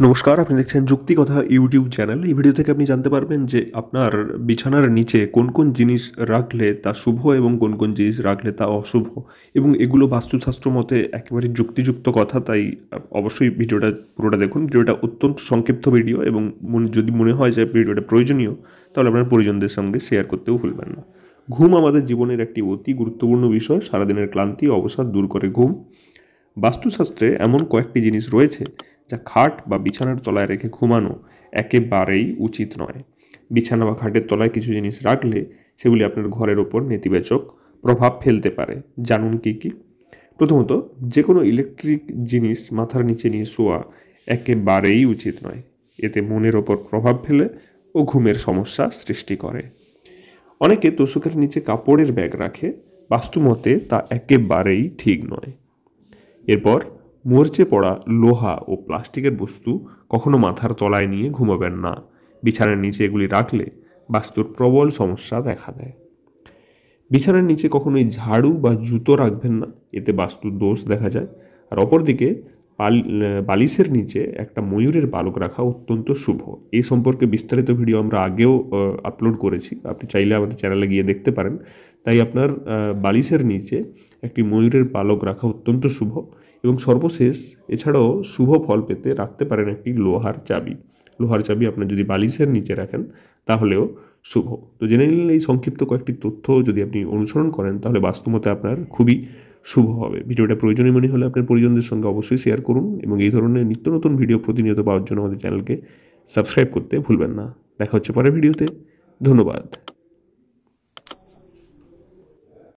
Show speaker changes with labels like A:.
A: নমস্কার, আপনি দেখছেন যুক্তি কথা ইউটিউব চ্যানেল। এই ভিডিও থেকে আপনি জানতে পারবেন যে আপনার বিছানার নিচে কোন কোন জিনিস রাখলে তা শুভ এবং কোন কোন জিনিস রাখলে তা অশুভ, এবং এগুলো বাস্তুশাস্ত্র মতে একেবারে যুক্তিযুক্ত কথা। তাই অবশ্যই ভিডিওটা পুরোটা দেখুন। ভিডিওটা অত্যন্ত সংক্ষিপ্ত ভিডিও, এবং যদি মনে হয় যে ভিডিওটা প্রয়োজনীয় তাহলে আপনার পরিজনদের সঙ্গে শেয়ার করতেও ভুলবেন না। ঘুম আমাদের জীবনের একটি অতি গুরুত্বপূর্ণ বিষয়। সারাদিনের ক্লান্তি অবসাদ দূর করে ঘুম। বাস্তুশাস্ত্রে এমন কয়েকটি জিনিস রয়েছে যা খাট বা বিছানার তলায় রেখে ঘুমানো একেবারেই উচিত নয়। বিছানা বা খাটের তলায় কিছু জিনিস রাখলে সেগুলি আপনার ঘরের ওপর নেতিবাচক প্রভাব ফেলতে পারে। জানুন কি কি। প্রথমত, যে কোনো ইলেকট্রিক জিনিস মাথার নিচে নিয়ে শোয়া একেবারেই উচিত নয়। এতে মনের ওপর প্রভাব ফেলে ও ঘুমের সমস্যা সৃষ্টি করে। অনেকে তোষকের নিচে কাপড়ের ব্যাগ রাখে। বাস্তুমতে তা একেবারেই ঠিক নয়। এরপর, মরচে পড়া লোহা ও প্লাস্টিকের বস্তু কখনো মাথার তলায় নিয়ে ঘুমাবেন না। বিছানার নিচে এগুলি রাখলে বাস্তুর প্রবল সমস্যা দেখা দেয়। বিছানার নিচে কখনোই ঝাড়ু বা জুতো রাখবেন না, এতে বাস্তুর দোষ দেখা যায়। আর অপরদিকে বালিশের নিচে একটা ময়ূরের পালক রাখা অত্যন্ত শুভ। এই সম্পর্কে বিস্তারিত ভিডিও আমরা আগেও আপলোড করেছি, আপনি চাইলে আমাদের চ্যানেলে গিয়ে দেখতে পারেন। তাই আপনার বালিশের নিচে একটি ময়ূরের পালক রাখা অত্যন্ত শুভ। এবং সর্বশেষ, এছাড়াও শুভ ফল পেতে রাখতে পারেন একটি লোহার চাবি। লোহার চাবি আপনার যদি বালিশের নিচে রাখেন তাহলেও শুভ। তো জেনে নিলেন এই সংক্ষিপ্ত কয়েকটি তথ্য যদি আপনি অনুসরণ করেন তাহলে বাস্তুমতে আপনার খুবই শুভ হবে। ভিডিওটা প্রয়োজনীয় মনে হলে আপনার পরিজনদের সঙ্গে অবশ্যই শেয়ার করুন, এবং এই ধরনের নিত্য নতুন ভিডিও প্রতিনিয়ত পাওয়ার জন্য আমাদের চ্যানেলকে সাবস্ক্রাইব করতে ভুলবেন না। দেখা হচ্ছে পরের ভিডিওতে। ধন্যবাদ।